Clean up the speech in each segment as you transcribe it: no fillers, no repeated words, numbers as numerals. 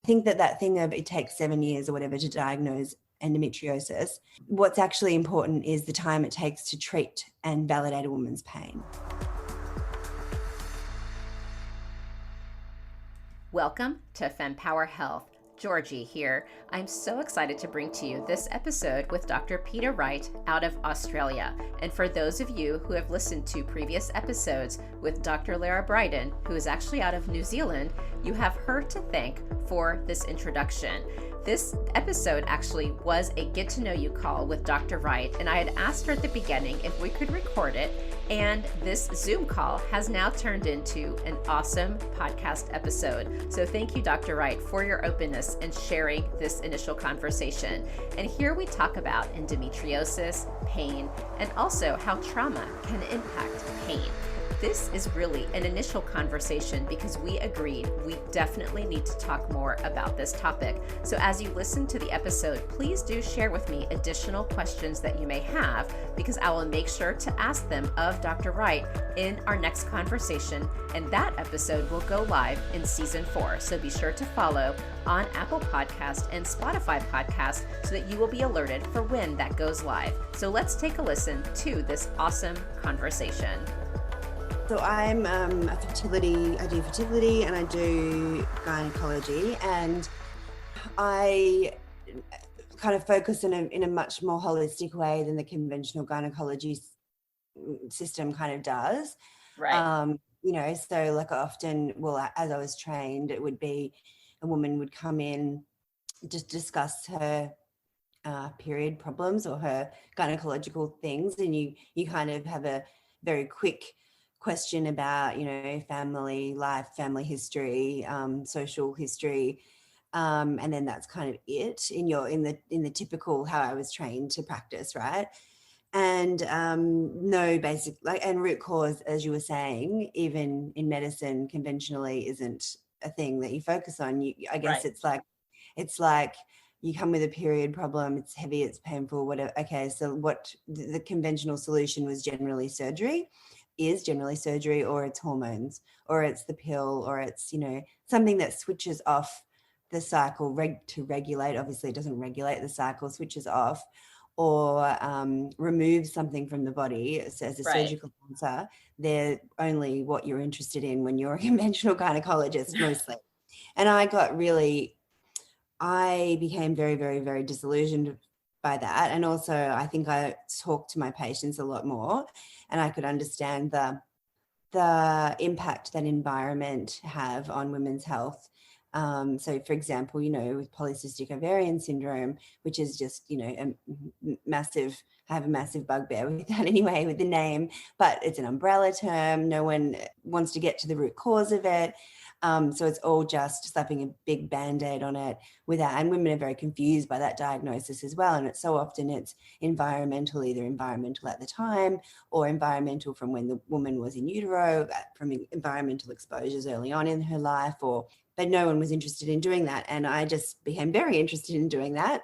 think that thing of it takes 7 years or whatever to diagnose endometriosis. What's actually important is the time it takes to treat and validate a woman's pain. Welcome to Fempower Health. Georgie here. I'm so excited to bring to you this episode with Dr. Peta Wright out of Australia. And for those of you who have listened to previous episodes with Dr. Lara Bryden, who is actually out of New Zealand, you have her to thank for this introduction. This episode actually was a get to know you call with Dr. Wright, and I had asked her at the beginning if we could record it, and this Zoom call has now turned into an awesome podcast episode. So thank you, Dr. Wright, for your openness and sharing this initial conversation. And here we talk about endometriosis, pain, and also how trauma can impact pain. This is really an initial conversation because we agreed we definitely need to talk more about this topic. So as you listen to the episode, please do share with me additional questions that you may have, because I will make sure to ask them of Dr. Wright in our next conversation. And that episode will go live in season 4. So be sure to follow on Apple Podcast and Spotify Podcast so that you will be alerted for when that goes live. So let's take a listen to this awesome conversation. So I'm I do fertility and I do gynecology, and I kind of focus in a much more holistic way than the conventional gynecology system kind of does. Right. So like often, as I was trained, it would be a woman would come in, just discuss her period problems or her gynecological things, and you kind of have a very quick question about, family life, family history, social history, and then that's kind of it in the typical how I was trained to practice, right? And no basic and root cause, as you were saying, even in medicine conventionally isn't a thing that you focus on. I guess Right. it's like you come with a period problem, it's heavy, it's painful, whatever. Okay, so what the conventional solution is generally surgery, or it's hormones, or it's the pill, or it's, something that switches off the cycle to regulate. Obviously, it doesn't regulate the cycle, switches off, or removes something from the body. So as a surgical answer, they're only what you're interested in when you're a conventional gynecologist, mostly. And I became very, very, very disillusioned by that. And also I think I talked to my patients a lot more, and I could understand the impact that environment have on women's health. So for example, with polycystic ovarian syndrome, which is just, I have a massive bugbear with that anyway, with the name, but it's an umbrella term. No one wants to get to the root cause of it. So it's all just slapping a big Band-Aid on it and women are very confused by that diagnosis as well. And it's environmental, either environmental at the time or environmental from when the woman was in utero, from environmental exposures early on in her life, but no one was interested in doing that. And I just became very interested in doing that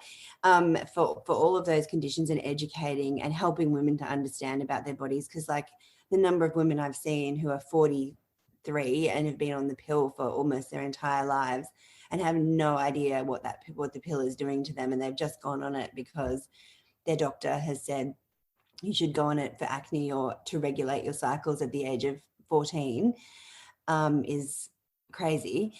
for all of those conditions, and educating and helping women to understand about their bodies. Because like the number of women I've seen who are 43 and have been on the pill for almost their entire lives and have no idea what the pill is doing to them, and they've just gone on it because their doctor has said you should go on it for acne or to regulate your cycles at the age of 14, is crazy.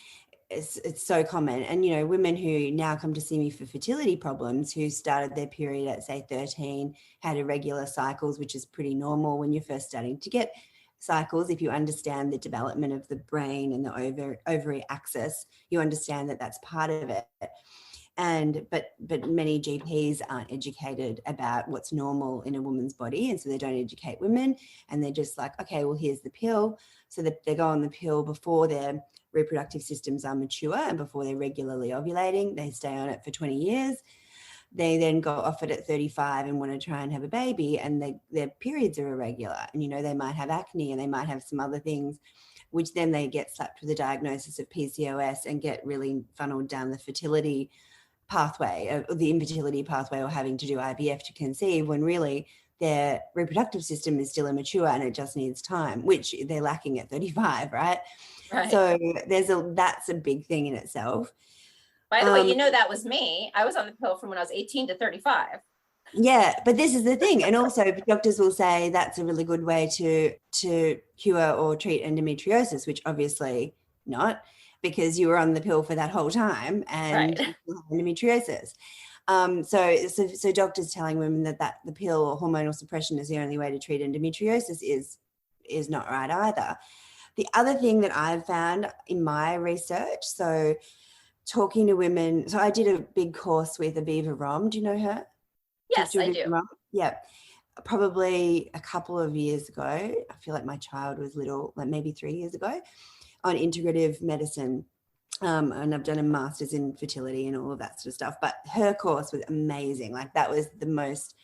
It's so common. And women who now come to see me for fertility problems, who started their period at say 13, had irregular cycles, which is pretty normal when you're first starting to get cycles. If you understand the development of the brain and the ovary axis, you understand that that's part of it. But many GPs aren't educated about what's normal in a woman's body, and so they don't educate women, and they're just like, okay, well, here's the pill. So that they go on the pill before their reproductive systems are mature and before they're regularly ovulating. They stay on it for 20 years. They then go off it at 35 and want to try and have a baby, and their periods are irregular, and they might have acne and they might have some other things, which then they get slapped with a diagnosis of PCOS and get really funneled down the fertility pathway, or the infertility pathway, or having to do IVF to conceive, when really their reproductive system is still immature and it just needs time, which they're lacking at 35, right? So that's a big thing in itself. By the way, that was me. I was on the pill from when I was 18 to 35. Yeah, but this is the thing. And also doctors will say that's a really good way to cure or treat endometriosis, which obviously not, because you were on the pill for that whole time and Right. you still have endometriosis. So doctors telling women that the pill or hormonal suppression is the only way to treat endometriosis is not right either. The other thing that I've found in my research, so talking to women, so I did a big course with Aviva Rom. Do you know her? Yes, I do. Yeah, probably a couple of years ago. I feel like my child was little, like maybe 3 years ago, on integrative medicine. And I've done a master's in fertility and all of that sort of stuff. But her course was amazing. Like that was the most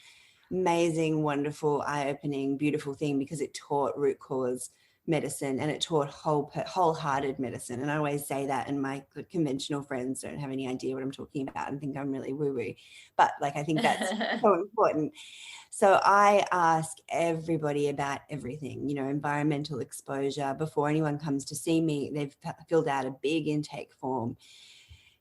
amazing, wonderful, eye-opening, beautiful thing, because it taught root cause medicine and it taught wholehearted medicine. And I always say that, and my conventional friends don't have any idea what I'm talking about and think I'm really woo-woo. But like, I think that's so important. So I ask everybody about everything, environmental exposure. Before anyone comes to see me, they've filled out a big intake form,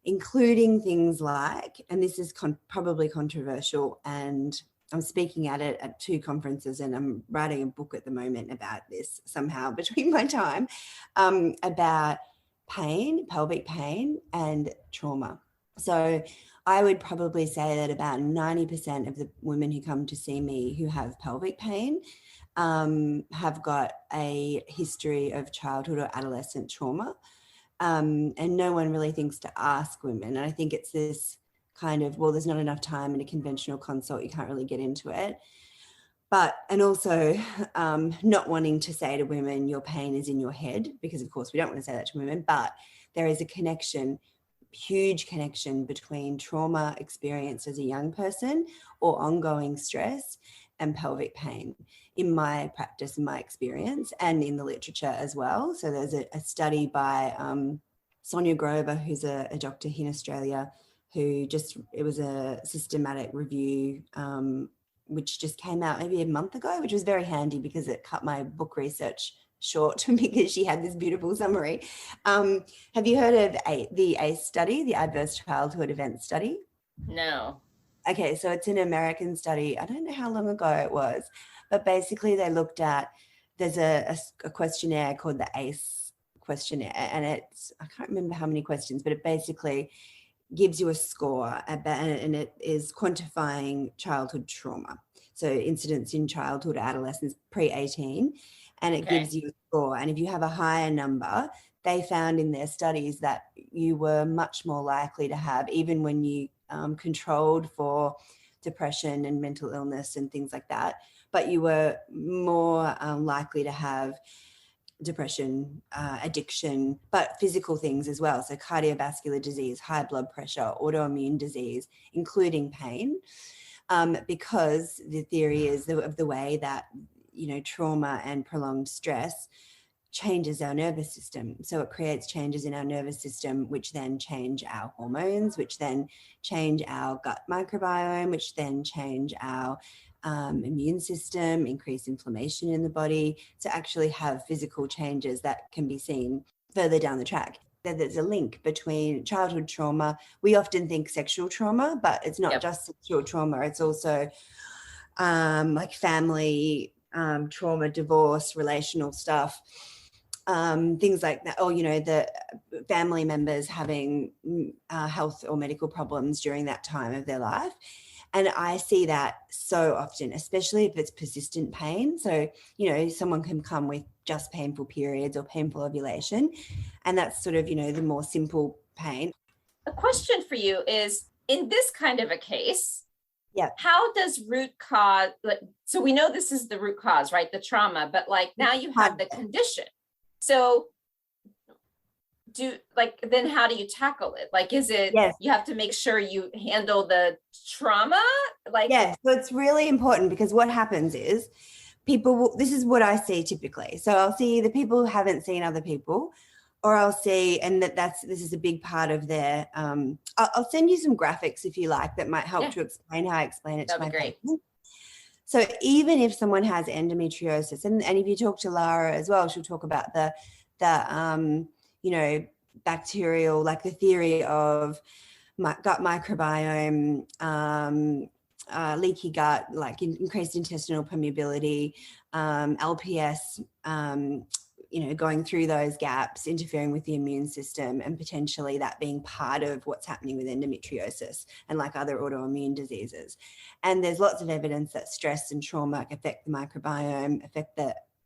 including things like, and this is probably controversial, and I'm speaking at it at 2 conferences, and I'm writing a book at the moment about this somehow between my time, about pain, pelvic pain and trauma. So I would probably say that about 90% of the women who come to see me who have pelvic pain have got a history of childhood or adolescent trauma. And no one really thinks to ask women. And I think it's this kind of, well, there's not enough time in a conventional consult, you can't really get into it. And also not wanting to say to women, your pain is in your head, because of course we don't want to say that to women, but there is a connection, huge connection between trauma experienced as a young person or ongoing stress and pelvic pain, in my practice, in my experience, and in the literature as well. So there's a study by Sonia Grover, who's a doctor here in Australia, it was a systematic review which just came out maybe a month ago, which was very handy because it cut my book research short because she had this beautiful summary. Have you heard of the ACE study, the Adverse Childhood Event Study? No. Okay, so it's an American study. I don't know how long ago it was, but basically they looked at, there's a questionnaire called the ACE questionnaire, and it's, I can't remember how many questions, but it basically gives you a score and it is quantifying childhood trauma. So incidents in childhood, adolescence, pre-18, and it gives you a score. And if you have a higher number, they found in their studies that you were much more likely to have, even when you controlled for depression and mental illness and things like that, but you were more likely to have depression, addiction, but physical things as well. So cardiovascular disease, high blood pressure, autoimmune disease, including pain, because the theory is of the way that, trauma and prolonged stress changes our nervous system. So it creates changes in our nervous system, which then change our hormones, which then change our gut microbiome, which then change our immune system, increase inflammation in the body, to actually have physical changes that can be seen further down the track. There's a link between childhood trauma. We often think sexual trauma, but it's not just sexual trauma. It's also like family trauma, divorce, relational stuff, things like that. Or, the family members having health or medical problems during that time of their life. And I see that so often, especially if it's persistent pain. So, someone can come with just painful periods or painful ovulation, and that's sort of, the more simple pain. A question for you is, in this kind of a case, how does root cause, so we know this is the root cause, right? The trauma, but now you have the condition. So then how do you tackle it? Is it, you have to make sure you handle the trauma? So it's really important, because what happens is this is what I see typically. So I'll see the people who haven't seen other people, or I'll see, and this is a big part of their, I'll send you some graphics if you like, that might help to explain how I explain it to my patients. So even if someone has endometriosis, and if you talk to Lara as well, she'll talk about the bacterial, the theory of gut microbiome, leaky gut, like increased intestinal permeability, LPS, going through those gaps, interfering with the immune system, and potentially that being part of what's happening with endometriosis and like other autoimmune diseases. And there's lots of evidence that stress and trauma affect the microbiome, affect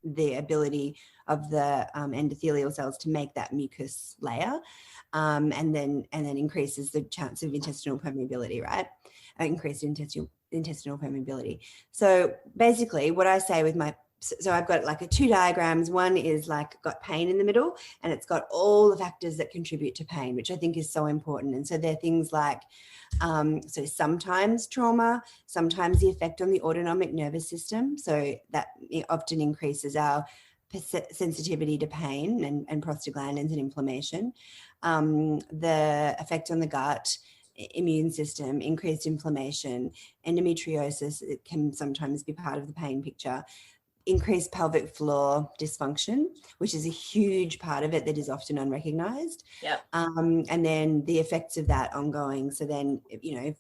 the ability of the endothelial cells to make that mucus layer, and then increases the chance of intestinal permeability, right? Increased intestinal permeability. So basically what I say with so I've got like two diagrams. One is like got pain in the middle, and it's got all the factors that contribute to pain, which I think is so important. And so they're things like, so sometimes trauma, sometimes the effect on the autonomic nervous system. So that often increases our sensitivity to pain and prostaglandins and inflammation. The effect on the gut, immune system, increased inflammation, endometriosis, it can sometimes be part of the pain picture. Increased pelvic floor dysfunction, which is a huge part of it that is often unrecognized. Yeah. And then the effects of that ongoing. So then,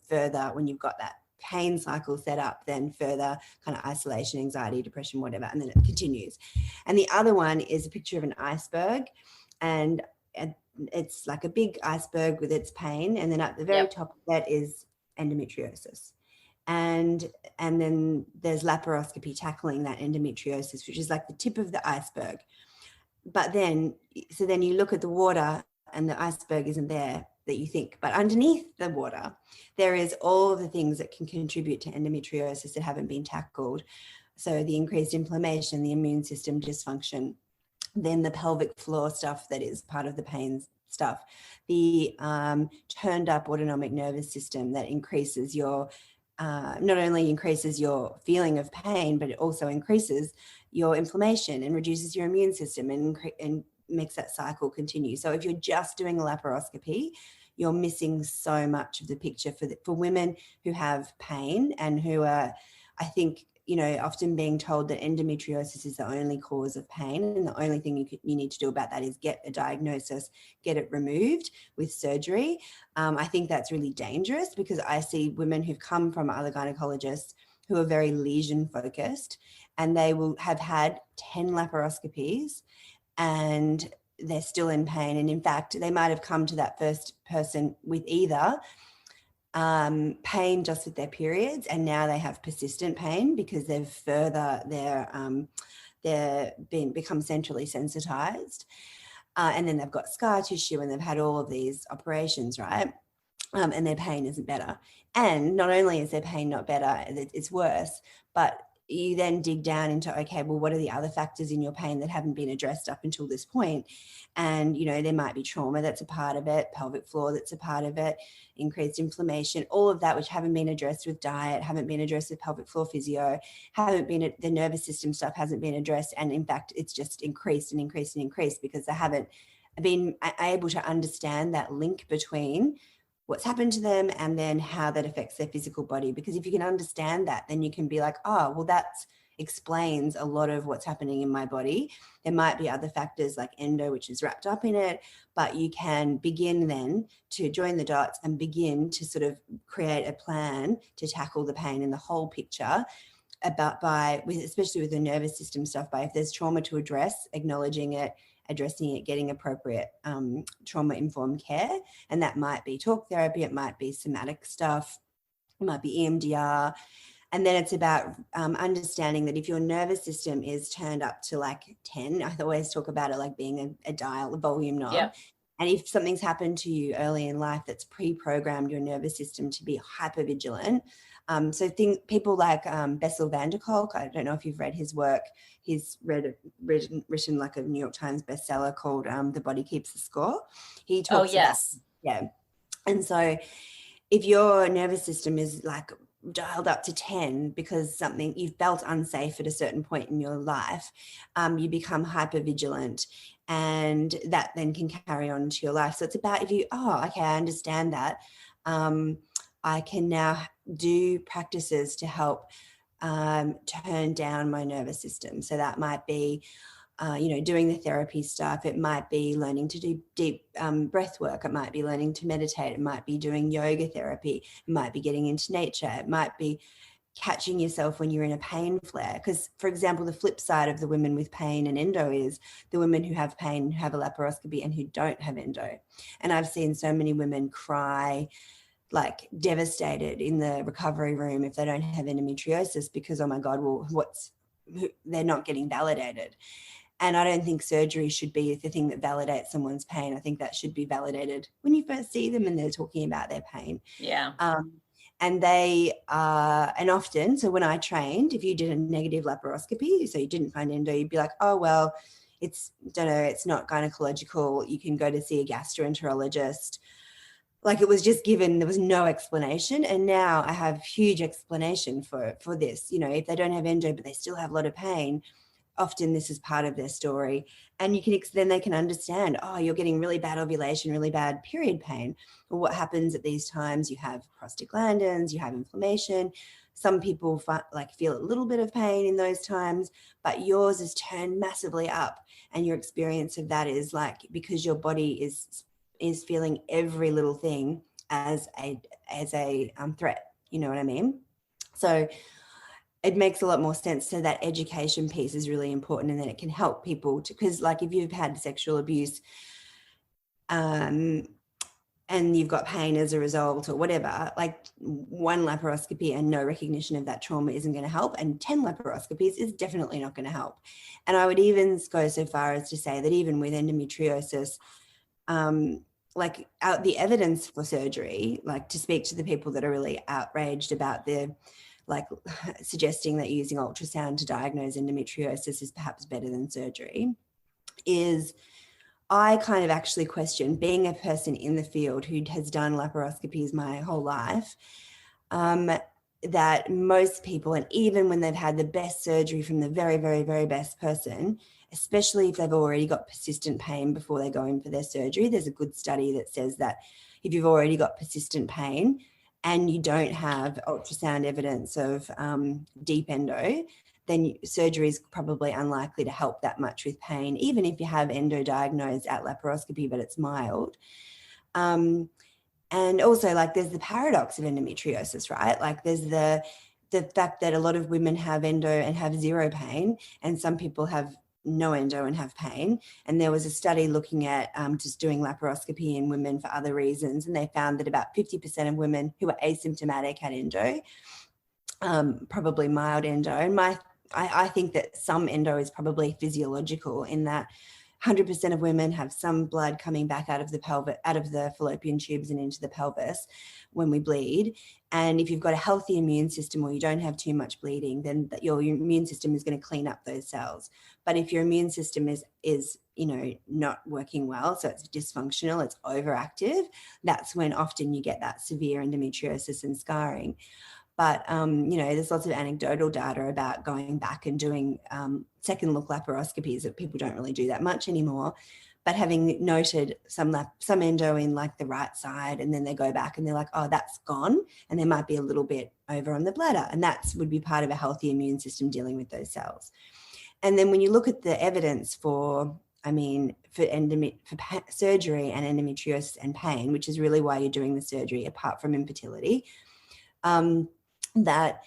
further, when you've got that pain cycle set up, then further kind of isolation, anxiety, depression, whatever, and then it continues. And the other one is a picture of an iceberg, and it's like a big iceberg with its pain, and then at the very top of that is endometriosis. And then there's laparoscopy tackling that endometriosis, which is like the tip of the iceberg. But then you look at the water and the iceberg isn't there that you think, but underneath the water, there is all of the things that can contribute to endometriosis that haven't been tackled. So the increased inflammation, the immune system dysfunction, then the pelvic floor stuff that is part of the pain stuff, the turned up autonomic nervous system that increases your not only increases your feeling of pain, but it also increases your inflammation and reduces your immune system and makes that cycle continue. So if you're just doing a laparoscopy, you're missing so much of the picture for women who have pain and who are, I think, often being told that endometriosis is the only cause of pain, and the only thing you need to do about that is get a diagnosis, get it removed with surgery. I think that's really dangerous, because I see women who've come from other gynecologists who are very lesion focused, and they will have had 10 laparoscopies and they're still in pain. And in fact, they might have come to that first person with either pain just with their periods, and now they have persistent pain because they've become centrally sensitized, and then they've got scar tissue and they've had all of these operations, right? And their pain isn't better. And not only is their pain not better, it's worse, but you then dig down into, okay, well, what are the other factors in your pain that haven't been addressed up until this point? And, there might be trauma that's a part of it, pelvic floor that's a part of it, increased inflammation, all of that, which haven't been addressed with diet, haven't been addressed with pelvic floor physio, the nervous system stuff hasn't been addressed. And in fact, it's just increased and increased and increased because they haven't been able to understand that link between what's happened to them and then how that affects their physical body. Because if you can understand that, then you can be like, oh, well, that explains a lot of what's happening in my body. There might be other factors like endo, which is wrapped up in it, but you can begin then to join the dots and begin to sort of create a plan to tackle the pain in the whole picture, especially with the nervous system stuff, by if there's trauma to address, acknowledging it, addressing it, getting appropriate trauma-informed care. And that might be talk therapy, it might be somatic stuff, it might be EMDR. And then it's about understanding that if your nervous system is turned up to like 10, I always talk about it like being a dial, a volume knob. Yeah. And if something's happened to you early in life that's pre-programmed your nervous system to be hypervigilant. So people like Bessel van der Kolk, I don't know if you've read his work. He's written like a New York Times bestseller called The Body Keeps the Score. He talks about, yeah. And so if your nervous system is like dialed up to 10 because you felt unsafe at a certain point in your life, you become hypervigilant, and that then can carry on to your life. So it's about I understand that. I can now do practices to help turn down my nervous system. So that might be doing the therapy stuff. It might be learning to do deep breath work. It might be learning to meditate. It might be doing yoga therapy. It might be getting into nature. It might be catching yourself when you're in a pain flare. Because, for example, the flip side of the women with pain and endo is the women who have pain, who have a laparoscopy and who don't have endo. And I've seen so many women cry, like devastated in the recovery room if they don't have endometriosis because, oh my God, well, they're not getting validated. And I don't think surgery should be the thing that validates someone's pain. I think that should be validated when you first see them and they're talking about their pain. Yeah. And often, so when I trained, if you did a negative laparoscopy, so you didn't find endo, you'd be like, oh, well, it's not gynecological. You can go to see a gastroenterologist. Like, it was just given, there was no explanation. And now I have huge explanation for this. If they don't have endo, but they still have a lot of pain, often this is part of their story. And then they can understand, oh, you're getting really bad ovulation, really bad period pain. Well, what happens at these times? You have prostaglandins, you have inflammation. Some people feel a little bit of pain in those times, but yours is turned massively up. And your experience of that is like, because your body is feeling every little thing as a threat. You know what I mean? So it makes a lot more sense. So that education piece is really important, and then it can help people because like if you've had sexual abuse and you've got pain as a result or whatever, like one laparoscopy and no recognition of that trauma isn't going to help, and 10 laparoscopies is definitely not going to help. And I would even go so far as to say that even with endometriosis, the evidence for surgery, like to speak to the people that are really outraged about suggesting that using ultrasound to diagnose endometriosis is perhaps better than surgery, is I kind of actually question, being a person in the field who has done laparoscopies my whole life, that most people, and even when they've had the best surgery from the very, very, very best person, especially if they've already got persistent pain before they go in for their surgery, there's a good study that says that if you've already got persistent pain and you don't have ultrasound evidence of deep endo, then surgery is probably unlikely to help that much with pain, even if you have endo diagnosed at laparoscopy, but it's mild. And also, there's the paradox of endometriosis, right? Like, there's the fact that a lot of women have endo and have zero pain, and some people have no endo and have pain. And there was a study looking at just doing laparoscopy in women for other reasons, and they found that about 50% of women who were asymptomatic had endo, probably mild endo. And I think that some endo is probably physiological, in that 100% of women have some blood coming back out of the pelvic, out of the fallopian tubes and into the pelvis when we bleed. And if you've got a healthy immune system, or you don't have too much bleeding, then your immune system is going to clean up those cells. But if your immune system is not working well, so it's dysfunctional, it's overactive, that's when often you get that severe endometriosis and scarring. But, there's lots of anecdotal data about going back and doing second look laparoscopies that people don't really do that much anymore. But having noted some endo in the right side, and then they go back and they're like, oh, that's gone. And there might be a little bit over on the bladder. And that would be part of a healthy immune system dealing with those cells. And then when you look at the evidence for surgery and endometriosis and pain, which is really why you're doing the surgery apart from infertility, that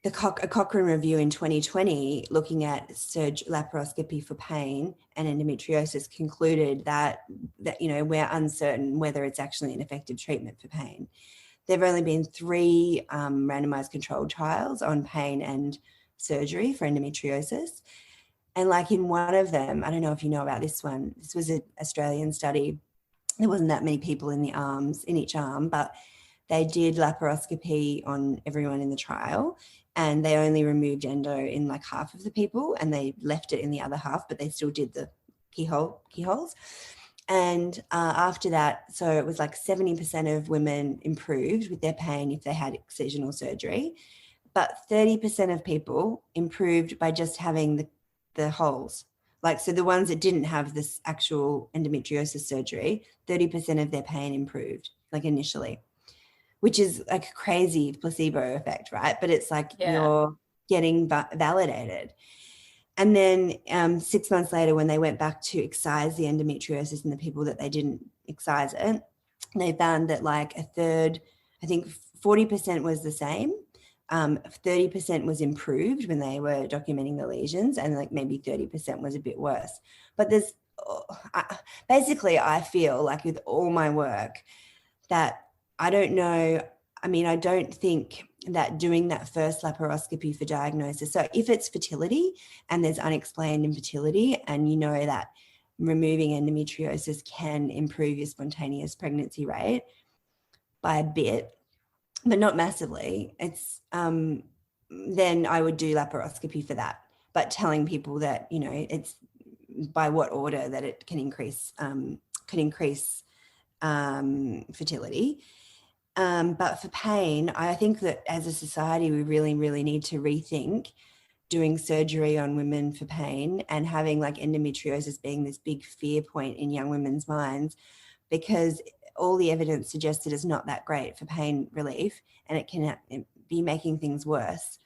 a Cochrane review in 2020 looking at laparoscopy for pain and endometriosis concluded that we're uncertain whether it's actually an effective treatment for pain. There have only been 3 randomized controlled trials on pain and surgery for endometriosis. And in one of them, I don't know if you know about this one, this was an Australian study. There wasn't that many people in each arm, but they did laparoscopy on everyone in the trial, and they only removed endo in half of the people, and they left it in the other half, but they still did the keyholes. And after that, so it was 70% of women improved with their pain if they had excisional surgery, but 30% of people improved by just having the holes. So the ones that didn't have this actual endometriosis surgery, 30% of their pain improved, initially, which is a crazy placebo effect, right? But it's you're getting validated. And then 6 months later, when they went back to excise the endometriosis in the people that they didn't excise it, they found that like a third, I think 40% was the same. 30% was improved when they were documenting the lesions, and like maybe 30% was a bit worse. But there's basically, I feel like with all my work that I don't know. I mean, I don't think that doing that first laparoscopy for diagnosis, so if it's fertility and there's unexplained infertility, and you know that removing endometriosis can improve your spontaneous pregnancy rate by a bit, but not massively, it's then I would do laparoscopy for that. But telling people that, you know, it's by what order that it can increase fertility. But for pain, I think that as a society, we really, really need to rethink doing surgery on women for pain and having like endometriosis being this big fear point in young women's minds, because all the evidence suggests that it's not that great for pain relief, and it can be making things worse.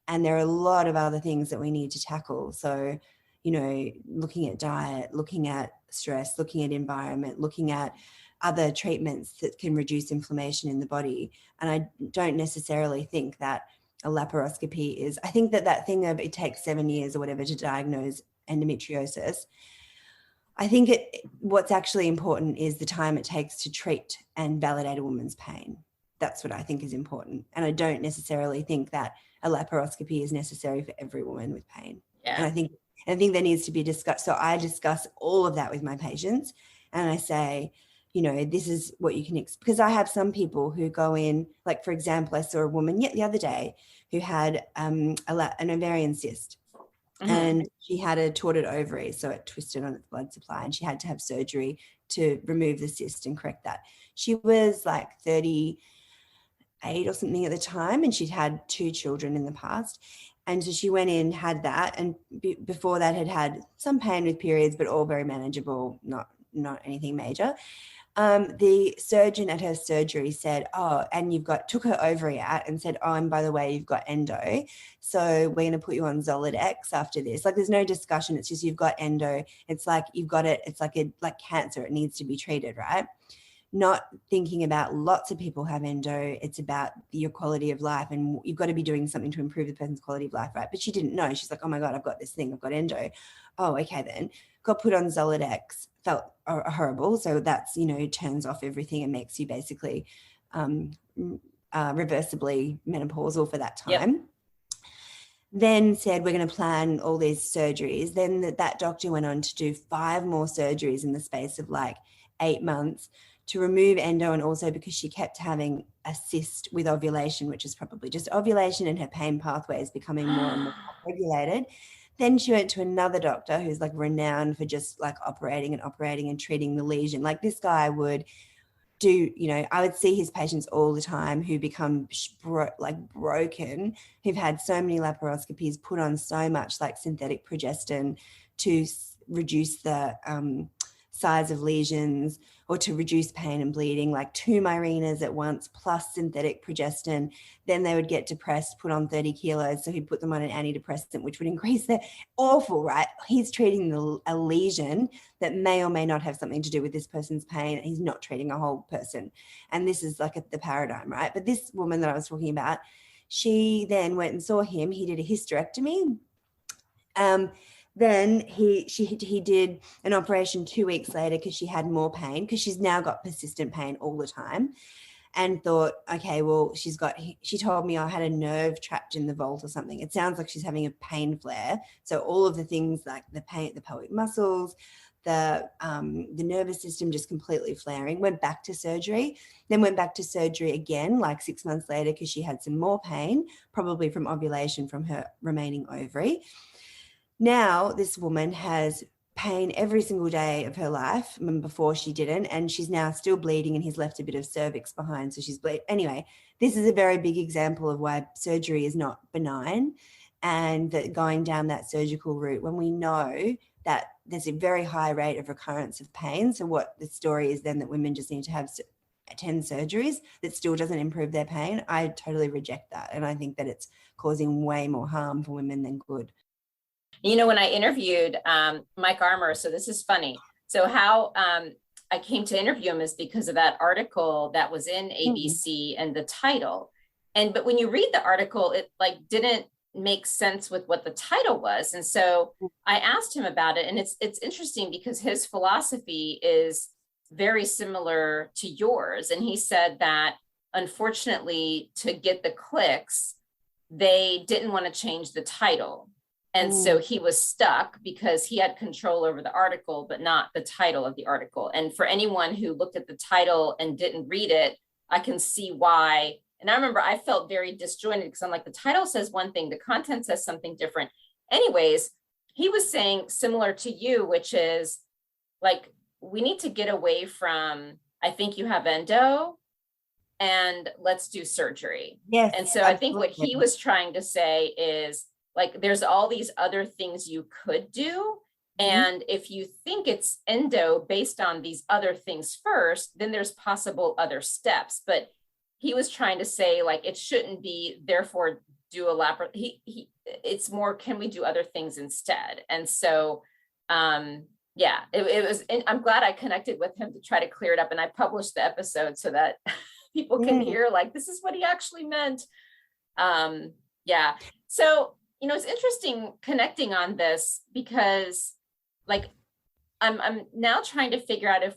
And there are a lot of other things that we need to tackle. So, you know, looking at diet, looking at stress, looking at environment, looking at other treatments that can reduce inflammation in the body. And I don't necessarily think that a laparoscopy is, I think that that thing of it takes 7 years or whatever to diagnose endometriosis, I think what's actually important is the time it takes to treat and validate a woman's pain. That's what I think is important. And I don't necessarily think that a laparoscopy is necessary for every woman with pain. Yeah. And I think there needs to be discussed. So I discuss all of that with my patients, and I say, you know, this is what you can because I have some people who go in, like, for example, I saw a woman the other day who had an ovarian cyst. Mm-hmm. And she had a torted ovary, so it twisted on its blood supply, and she had to have surgery to remove the cyst and correct that. She was like 38 or something at the time, and she'd had 2 children in the past. And so she went in, had that, and before that had some pain with periods, but all very manageable, not anything major. The surgeon at her surgery said, oh, and took her ovary out and said, oh, and by the way, you've got endo. So we're going to put you on Zoladex after this. Like, there's no discussion. It's just, you've got endo. It's like, you've got it. It's like cancer. It needs to be treated, right? Not thinking about lots of people have endo. It's about your quality of life, and you've got to be doing something to improve the person's quality of life, right? But she didn't know. She's like, oh my God, I've got this thing. I've got endo. Oh, okay then. Got put on Zoladex, felt horrible. So that's, you know, turns off everything and makes you basically reversibly menopausal for that time. Yep. Then said, we're going to plan all these surgeries. Then that doctor went on to do 5 more surgeries in the space of like 8 months to remove endo, and also because she kept having a cyst with ovulation, which is probably just ovulation, and her pain pathway is becoming more and more regulated. Then she went to another doctor who's like renowned for just like operating and treating the lesion. Like, this guy would do, you know, I would see his patients all the time who become broken, who've had so many laparoscopies, put on so much like synthetic progestin to reduce the size of lesions or to reduce pain and bleeding, like 2 Mirenas at once plus synthetic progestin. Then they would get depressed, put on 30 kilos. So he'd put them on an antidepressant, which would increase their awful, right? He's treating a lesion that may or may not have something to do with this person's pain. He's not treating a whole person. And this is like the paradigm, right? But this woman that I was talking about, she then went and saw him. He did a hysterectomy. Then he did an operation 2 weeks later because she had more pain, because she's now got persistent pain all the time, and thought, okay, well, she told me I had a nerve trapped in the vault or something. It sounds like she's having a pain flare. So all of the things like the pain, the pelvic muscles, the nervous system just completely flaring, went back to surgery, then went back to surgery again, like 6 months later, because she had some more pain, probably from ovulation from her remaining ovary. Now this woman has pain every single day of her life. Before she didn't, and she's now still bleeding, and he's left a bit of cervix behind, so she's bleeding. Anyway, this is a very big example of why surgery is not benign, and that going down that surgical route when we know that there's a very high rate of recurrence of pain. So what the story is then that women just need to have 10 surgeries that still doesn't improve their pain. I totally reject that, and I think that it's causing way more harm for women than good. You know, when I interviewed Mike Armour, so this is funny. So how I came to interview him is because of that article that was in ABC and the title. But when you read the article, it like didn't make sense with what the title was. And so I asked him about it. And it's interesting because his philosophy is very similar to yours. And he said that unfortunately, to get the clicks, they didn't want to change the title. And so he was stuck because he had control over the article, but not the title of the article. And for anyone who looked at the title and didn't read it, I can see why. And I remember I felt very disjointed because I'm like, the title says one thing, the content says something different. Anyways, he was saying similar to you, which is like, we need to get away from, I think you have endo and let's do surgery. Yes. And so I think what he was trying to say is like, there's all these other things you could do. And if you think it's endo based on these other things first, then there's possible other steps. But he was trying to say like, it shouldn't be, therefore do a it's more, can we do other things instead? And so, yeah, it was, and I'm glad I connected with him to try to clear it up. And I published the episode so that people can hear like, this is what he actually meant. Yeah. So, you know, it's interesting connecting on this because like, I'm now trying to figure out if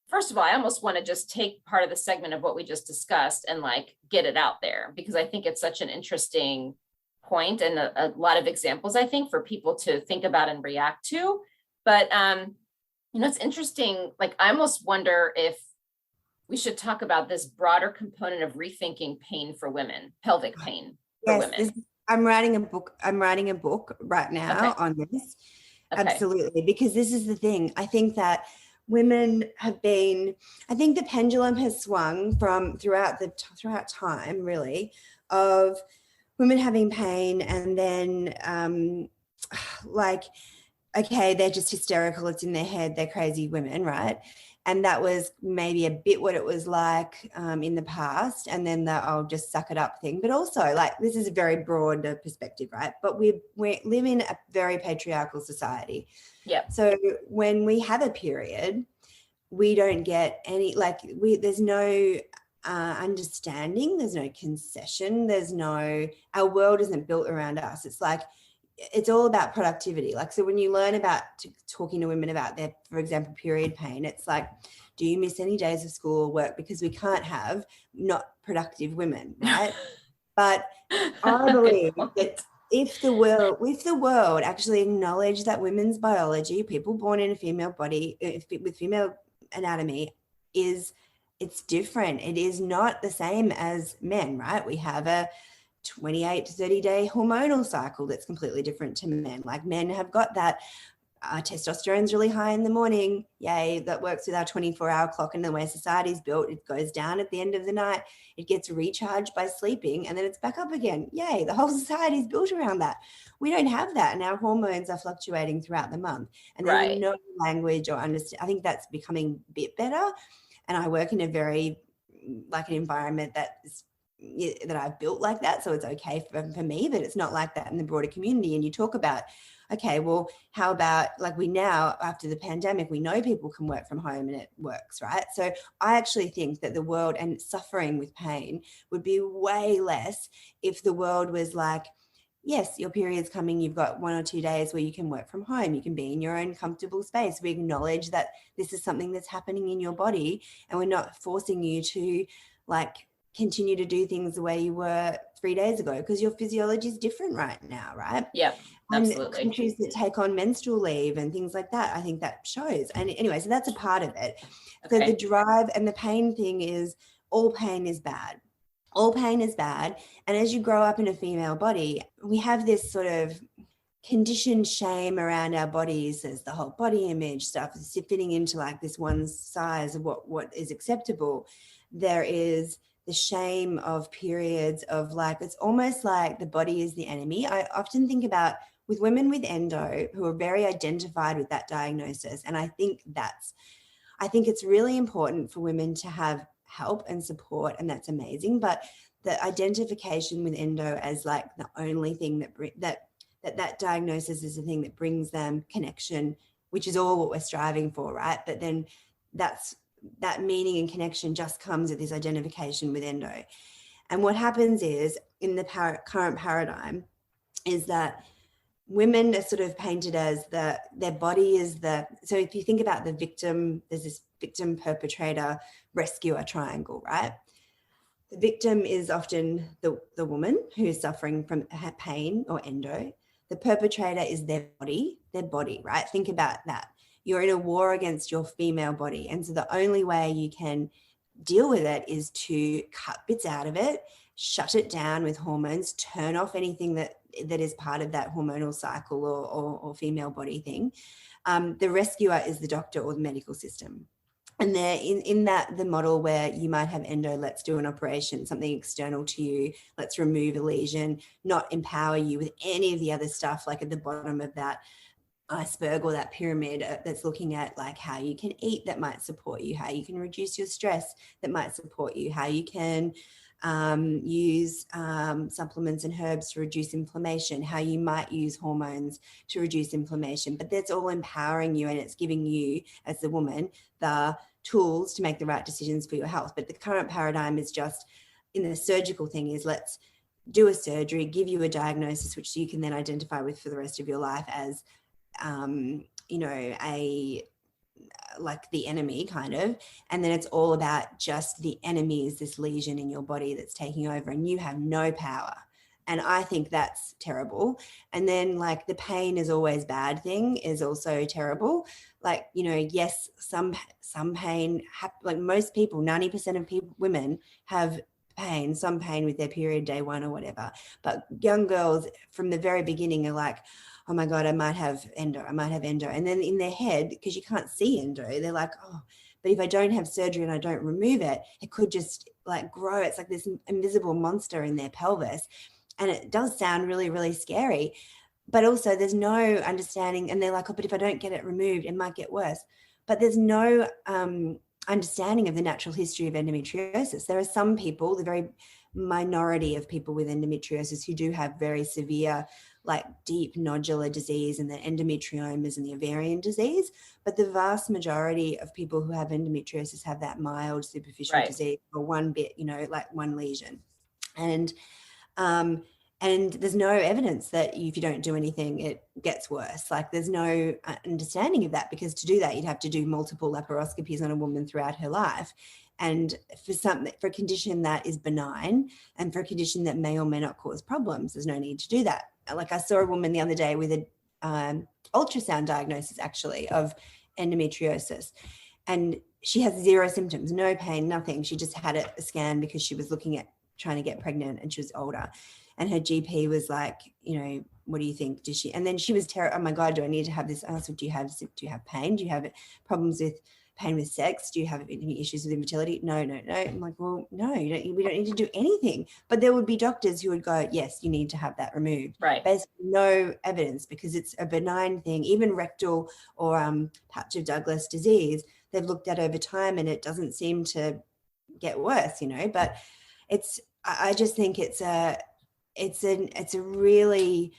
first of all, I almost want to just take part of the segment of what we just discussed and like get it out there because I think it's such an interesting point and a lot of examples, I think, for people to think about and react to. But, you know, it's interesting. Like, I almost wonder if we should talk about this broader component of rethinking pain for women, pelvic pain for women. I'm writing a book right now on this. Okay. Absolutely. Because this is the thing. I think that women have been, I think the pendulum has swung from throughout time, really, of women having pain and then like, okay, they're just hysterical. It's in their head. They're crazy women, right? And that was maybe a bit what it was like in the past. And then the I'll just suck it up thing. But also, like, this is a very broad perspective, right? But we live in a very patriarchal society. Yeah. So when we have a period, we don't get any, like, there's no understanding. There's no concession. Our world isn't built around us. It's like, it's all about productivity. Like, so when you learn about talking to women about their, for example, period pain, it's like, do you miss any days of school or work? Because we can't have not productive women, right? But I believe that if the world actually acknowledged that women's biology, people born in a female body with female anatomy, it's different. It is not the same as men, right? We have a 28 to 30 day hormonal cycle that's completely different to men. Like, men have got that testosterone's really high in the morning. Yay, that works with our 24-hour clock, and the way society's built, it goes down at the end of the night. It gets recharged by sleeping, and then it's back up again. Yay, the whole society's built around that. We don't have that, and our hormones are fluctuating throughout the month. And there's no language or understand. I think that's becoming a bit better. And I work in a very, like, an environment that I've built like that. So it's okay for me, but it's not like that in the broader community. And you talk about, okay, well, how about, like, we now, after the pandemic, we know people can work from home and it works, right? So I actually think that the world and suffering with pain would be way less if the world was like, yes, your period's coming, you've got 1 or 2 days where you can work from home, you can be in your own comfortable space. We acknowledge that this is something that's happening in your body, and we're not forcing you to, like, continue to do things the way you were 3 days ago, because your physiology is different right now, right? Yeah, absolutely. And countries that take on menstrual leave and things like that, I think that shows. And anyway, so that's a part of it. Okay. So the drive and the pain thing is, all pain is bad. All pain is bad. And as you grow up in a female body, we have this sort of conditioned shame around our bodies as the whole body image stuff is fitting into like this one size of what is acceptable. There is the shame of periods, of like, it's almost like the body is the enemy. I often think about with women with endo who are very identified with that diagnosis. And I think it's really important for women to have help and support, and that's amazing. But the identification with endo as like the only thing that that diagnosis is the thing that brings them connection, which is all what we're striving for, right? But then that meaning and connection just comes with this identification with endo. And what happens is, in the current paradigm, is that women are sort of painted as their body is so if you think about the victim, there's this victim, perpetrator, rescuer triangle, right? The victim is often the woman who is suffering from pain or endo. The perpetrator is their body, right? Think about that. You're in a war against your female body. And so the only way you can deal with it is to cut bits out of it, shut it down with hormones, turn off anything that is part of that hormonal cycle or female body thing. The rescuer is the doctor or the medical system. And they're in the model where you might have endo, let's do an operation, something external to you, let's remove a lesion, not empower you with any of the other stuff, like at the bottom of that iceberg or that pyramid that's looking at like how you can eat that might support you, how you can reduce your stress that might support you, how you can use supplements and herbs to reduce inflammation, how you might use hormones to reduce inflammation. But that's all empowering you, and it's giving you as the woman the tools to make the right decisions for your health. But the current paradigm is just, in the surgical thing, is let's do a surgery, give you a diagnosis which you can then identify with for the rest of your life as like the enemy kind of, and then it's all about just the enemy is this lesion in your body that's taking over and you have no power. And I think that's terrible. And then like the pain is always bad thing is also terrible. Like, yes, some pain, like most people, 90% of women have pain, some pain with their period day one or whatever. But young girls from the very beginning are like, oh my God, I might have endo. And then in their head, because you can't see endo, they're like, oh, but if I don't have surgery and I don't remove it, it could just like grow. It's like this invisible monster in their pelvis. And it does sound really, really scary. But also there's no understanding. And they're like, oh, but if I don't get it removed, it might get worse. But there's no understanding of the natural history of endometriosis. There are some people, the very minority of people with endometriosis who do have very severe, like deep nodular disease and the endometriomas and the ovarian disease. But the vast majority of people who have endometriosis have that mild superficial disease or one bit, like one lesion. And there's no evidence that if you don't do anything, it gets worse. Like there's no understanding of that, because to do that, you'd have to do multiple laparoscopies on a woman throughout her life. And for a condition that is benign and for a condition that may or may not cause problems, there's no need to do that. Like I saw a woman the other day with an ultrasound diagnosis actually of endometriosis, and she has zero symptoms, no pain, nothing. She just had a scan because she was looking at trying to get pregnant and she was older. And her GP was like, what do you think? Does she? And then she was terrified. Oh my God, do I need to have this? I said, do you have pain? Do you have problems with pain with sex? Do you have any issues with infertility? No. I'm like, well, no, we don't need to do anything. But there would be doctors who would go, yes, you need to have that removed. Right. Basically no evidence, because it's a benign thing. Even rectal or patch of Douglas disease, they've looked at over time and it doesn't seem to get worse, but I just think it's a really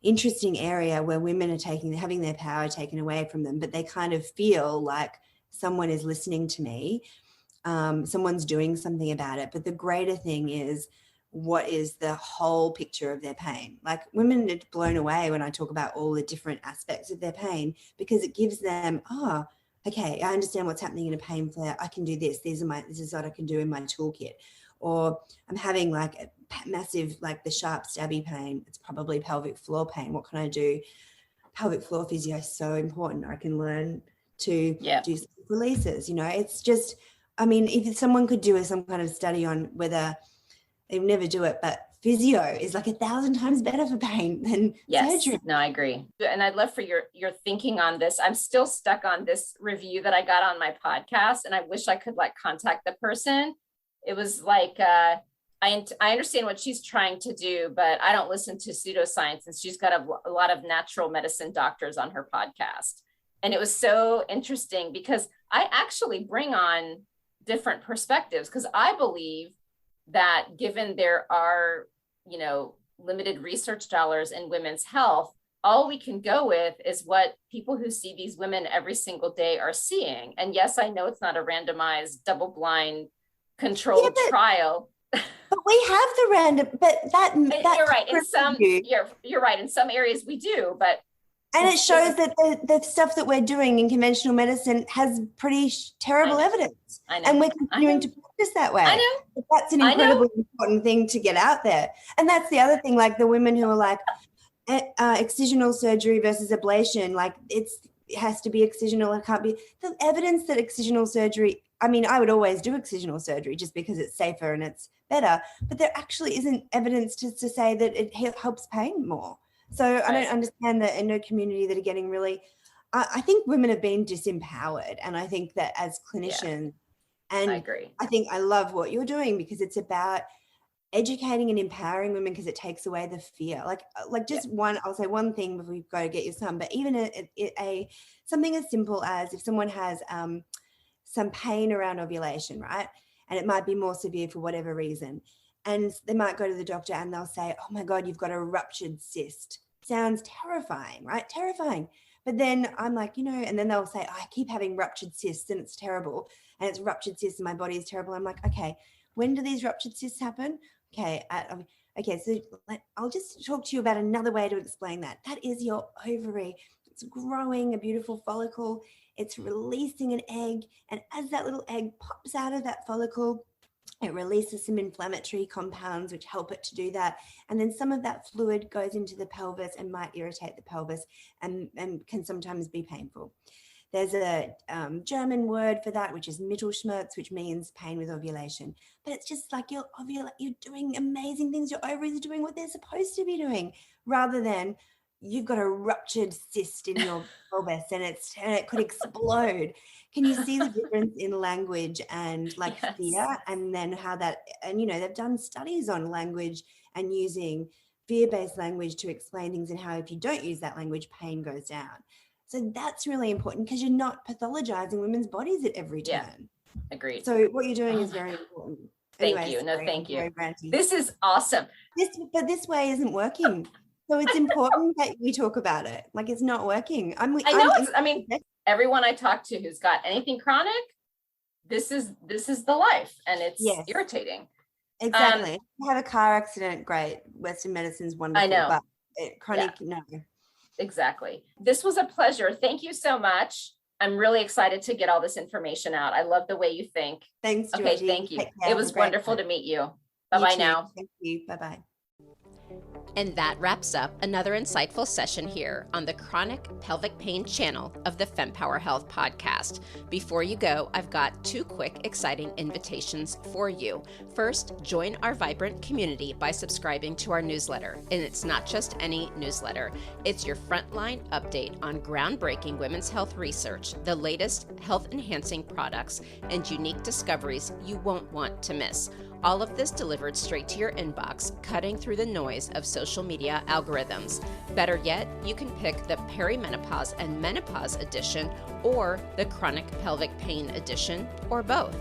interesting area where women are having their power taken away from them, but they kind of feel like someone is listening to me, someone's doing something about it. But the greater thing is, what is the whole picture of their pain? Like women are blown away when I talk about all the different aspects of their pain, because it gives them, okay, I understand what's happening in a pain flare. I can do this. This is what I can do in my toolkit. Or I'm having like a massive, like the sharp stabby pain. It's probably pelvic floor pain. What can I do? Pelvic floor physio is so important. I can learn to do releases. It's just, if someone could do some kind of study on whether they never do it, but physio is like 1,000 times better for pain than surgery. No, I agree. And I'd love for your thinking on this. I'm still stuck on this review that I got on my podcast, and I wish I could contact the person. It was like, I understand what she's trying to do, but I don't listen to pseudoscience, and she's got a lot of natural medicine doctors on her podcast. And it was so interesting because I actually bring on different perspectives, because I believe that given there are, limited research dollars in women's health, all we can go with is what people who see these women every single day are seeing. And yes, I know it's not a randomized, double-blind, controlled trial. But we have the random, but that you're right. In some, you're right. In some areas we do, but. And it shows that the stuff that we're doing in conventional medicine has pretty terrible evidence. I know. And we're continuing to practice that way. I know. That's an incredibly important thing to get out there. And that's the other thing, like the women who are like excisional surgery versus ablation, like it has to be excisional. It can't be. The evidence that excisional surgery, I mean, I would always do excisional surgery just because it's safer and it's better, but there actually isn't evidence to say that it helps pain more. So I don't understand the endo community that are getting really, I think women have been disempowered. And I think that as clinicians, and I agree. I think I love what you're doing because it's about educating and empowering women because it takes away the fear. Like just one, I'll say one thing before you go to get your son, but even something as simple as if someone has some pain around ovulation, right? And it might be more severe for whatever reason. And they might go to the doctor and they'll say, oh my God, you've got a ruptured cyst. Sounds terrifying, right? Terrifying. But then I'm like, and then they'll say, I keep having ruptured cysts and it's terrible. And it's ruptured cysts and my body is terrible. I'm like, okay, when do these ruptured cysts happen? Okay, so I'll just talk to you about another way to explain that. That is your ovary. It's growing a beautiful follicle. It's releasing an egg. And as that little egg pops out of that follicle, it releases some inflammatory compounds which help it to do that. And then some of that fluid goes into the pelvis and might irritate the pelvis and can sometimes be painful. There's a German word for that, which is Mittelschmerz, which means pain with ovulation. But it's just like you're doing amazing things. Your ovaries are doing what they're supposed to be doing, rather than you've got a ruptured cyst in your pelvis and it could explode. Can you see the difference in language and fear, and then how that, and they've done studies on language and using fear-based language to explain things, and how if you don't use that language, pain goes down. So that's really important because you're not pathologizing women's bodies at every turn. Yeah, agreed. So what you're doing is very important. Thank you. No, thank you. This is awesome. But this way isn't working. So it's important that we talk about it. Like it's not working. Everyone I talk to who's got anything chronic, this is the life, and it's irritating. Exactly. If you have a car accident, great. Western medicine's wonderful. I know. But chronic, no. Exactly. This was a pleasure. Thank you so much. I'm really excited to get all this information out. I love the way you think. Thanks, Georgie. Okay, thank you. It was wonderful to meet you. Bye-bye now. Thank you. Bye-bye. And that wraps up another insightful session here on the Chronic Pelvic Pain channel of the Fempower Health podcast. Before you go, I've got two quick, exciting invitations for you. First, join our vibrant community by subscribing to our newsletter. And it's not just any newsletter. It's your frontline update on groundbreaking women's health research, the latest health-enhancing products, and unique discoveries you won't want to miss. All of this delivered straight to your inbox, cutting through the noise of social media algorithms. Better yet, you can pick the perimenopause and menopause edition or the chronic pelvic pain edition, or both.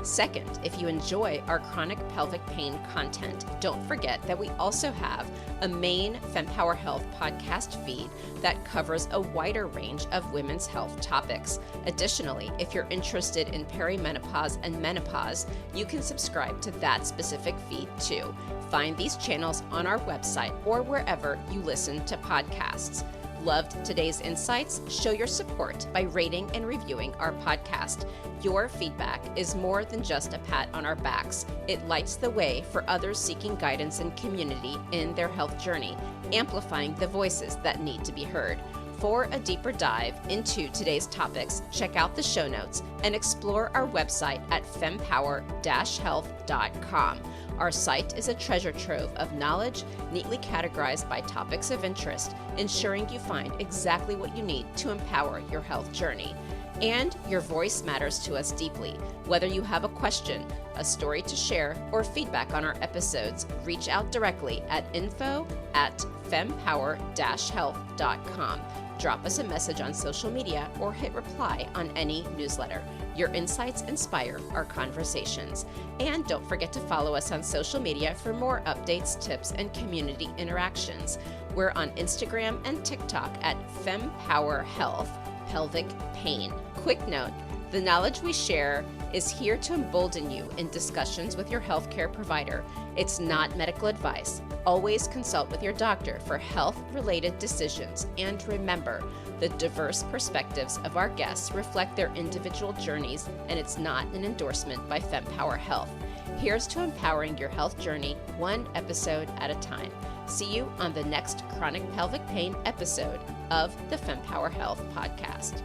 Second, if you enjoy our chronic pelvic pain content, don't forget that we also have a main Fempower Health podcast feed that covers a wider range of women's health topics. Additionally, if you're interested in perimenopause and menopause, you can subscribe to that specific feed too. Find these channels on our website or wherever you listen to podcasts. Loved today's insights? Show your support by rating and reviewing our podcast. Your feedback is more than just a pat on our backs. It lights the way for others seeking guidance and community in their health journey, amplifying the voices that need to be heard. For a deeper dive into today's topics, check out the show notes and explore our website at fempower-health.com. Our site is a treasure trove of knowledge, neatly categorized by topics of interest, ensuring you find exactly what you need to empower your health journey. And your voice matters to us deeply. Whether you have a question, a story to share, or feedback on our episodes, reach out directly at info@fempower-health.com. Drop us a message on social media or hit reply on any newsletter. Your insights inspire our conversations. And don't forget to follow us on social media for more updates, tips, and community interactions. We're on Instagram and TikTok at Fempower Health, pelvic pain. Quick note, the knowledge we share is here to embolden you in discussions with your healthcare provider. It's not medical advice. Always consult with your doctor for health-related decisions. And remember, the diverse perspectives of our guests reflect their individual journeys, and it's not an endorsement by Fempower Health. Here's to empowering your health journey one episode at a time. See you on the next chronic pelvic pain episode of the Fempower Health podcast.